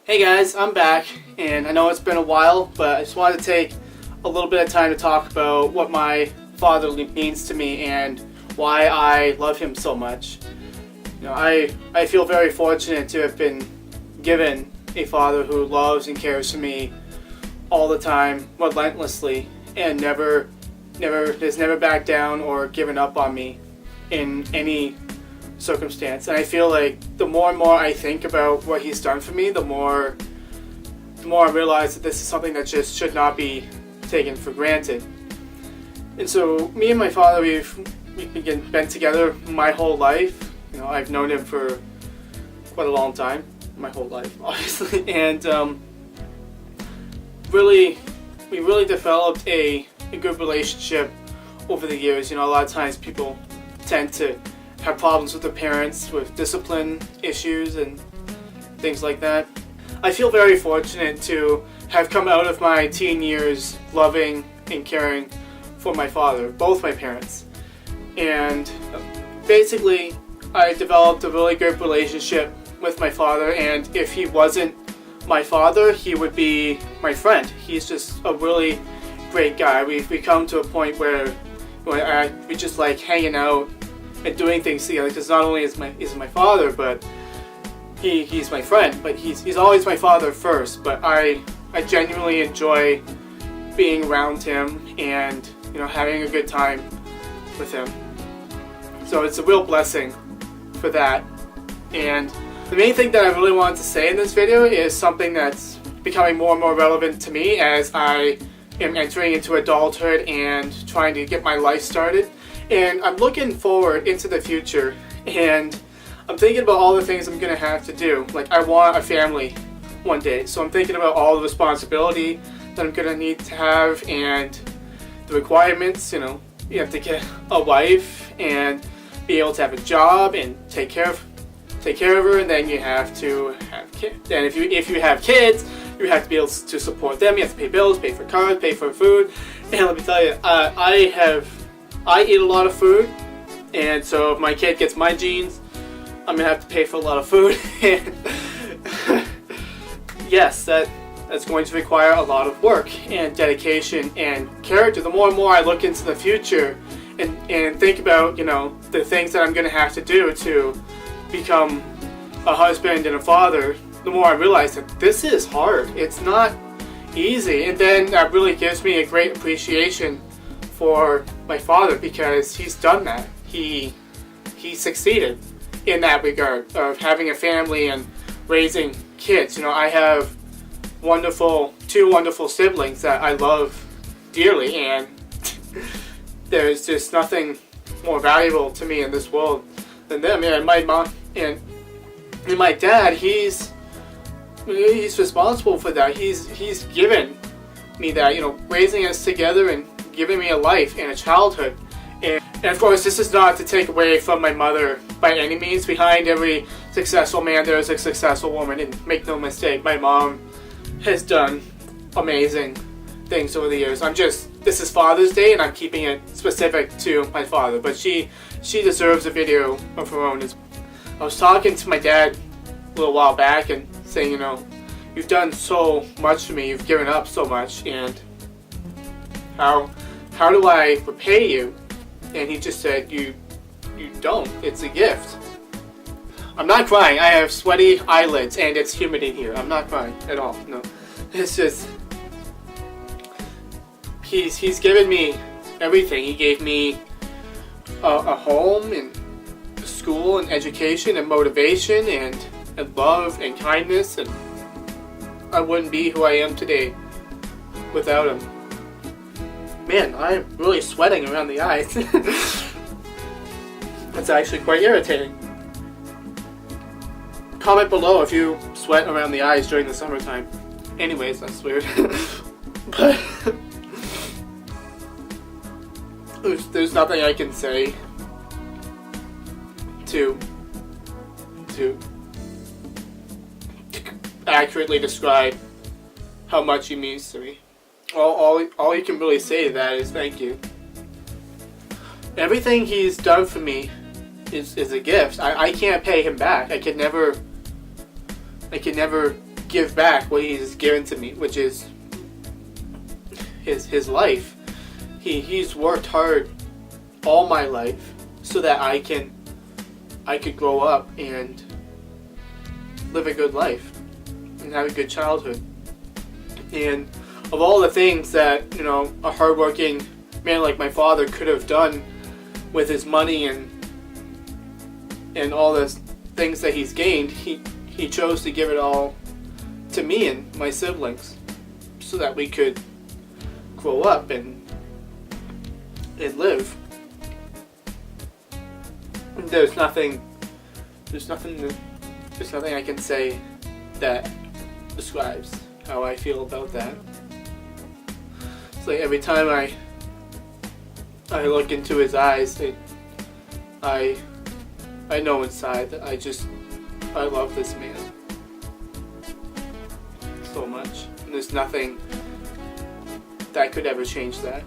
Hey guys, I'm back, and I know it's been a while, but I just wanted to take a little bit of time to talk about what my father means to me and why I love him so much. I feel very fortunate to have been given a father who loves and cares for me all the time, relentlessly, and has never backed down or given up on me in any circumstance. And I feel like the more and more I think about what he's done for me, the more I realize that this is something that just should not be taken for granted. And so me and my father, we've been together my whole life. I've known him for quite a long time, my whole life, obviously, and we really developed a good relationship over the years. A lot of times people tend to have problems with their parents, with discipline issues and things like that. I feel very fortunate to have come out of my teen years loving and caring for my father, both my parents. And basically, I developed a really good relationship with my father, and if he wasn't my father, he would be my friend. He's just a really great guy. We've come to a point where we just like hanging out and doing things together, because not only is my father, but he's my friend, but he's always my father first. But I genuinely enjoy being around him and having a good time with him. So it's a real blessing for that. And the main thing that I really wanted to say in this video is something that's becoming more and more relevant to me as I am entering into adulthood and trying to get my life started. And I'm looking forward into the future, and I'm thinking about all the things I'm going to have to do. Like, I want a family one day, so I'm thinking about all the responsibility that I'm going to need to have and the requirements. You have to get a wife and be able to have a job and take care of her, and then you have to have kids. And if you have kids, you have to be able to support them. You have to pay bills, pay for cars, pay for food. And let me tell you, I eat a lot of food, and so if my kid gets my genes, I'm gonna have to pay for a lot of food. And yes, that's going to require a lot of work and dedication and character. The more and more I look into the future and think about the things that I'm gonna have to do to become a husband and a father, the more I realize that this is hard. It's not easy. And then that really gives me a great appreciation for my father, because he's done that. He succeeded in that regard of having a family and raising kids. I have two wonderful siblings that I love dearly, and there's just nothing more valuable to me in this world than them. And my mom and my dad, he's responsible for that. He's given me that, raising us together and giving me a life and a childhood. And of course, this is not to take away from my mother by any means. Behind every successful man, there is a successful woman, and make no mistake, my mom has done amazing things over the years. This is Father's Day, and I'm keeping it specific to my father, but she deserves a video of her own. I was talking to my dad a little while back and saying, you've done so much for me, you've given up so much, and how do I repay you? And he just said, you don't. It's a gift. I'm not crying. I have sweaty eyelids, and it's humid in here. I'm not crying at all. No. It's just, he's given me everything. He gave me a home and school and education and motivation and love and kindness, and I wouldn't be who I am today without him. Man, I'm really sweating around the eyes. That's actually quite irritating. Comment below if you sweat around the eyes during the summertime. Anyways, that's weird. But there's nothing I can say to accurately describe how much he means to me. All you can really say to that is thank you. Everything he's done for me is a gift. I can't pay him back. I could never give back what he's given to me, which is his life. He's worked hard all my life so that I could grow up and live a good life and have a good childhood. And of all the things that, you know, a hardworking man like my father could have done with his money and all the things that he's gained, he chose to give it all to me and my siblings so that we could grow up and live. There's nothing I can say that describes how I feel about that. It's like every time I look into his eyes, I know inside that I love this man so much. And there's nothing that could ever change that.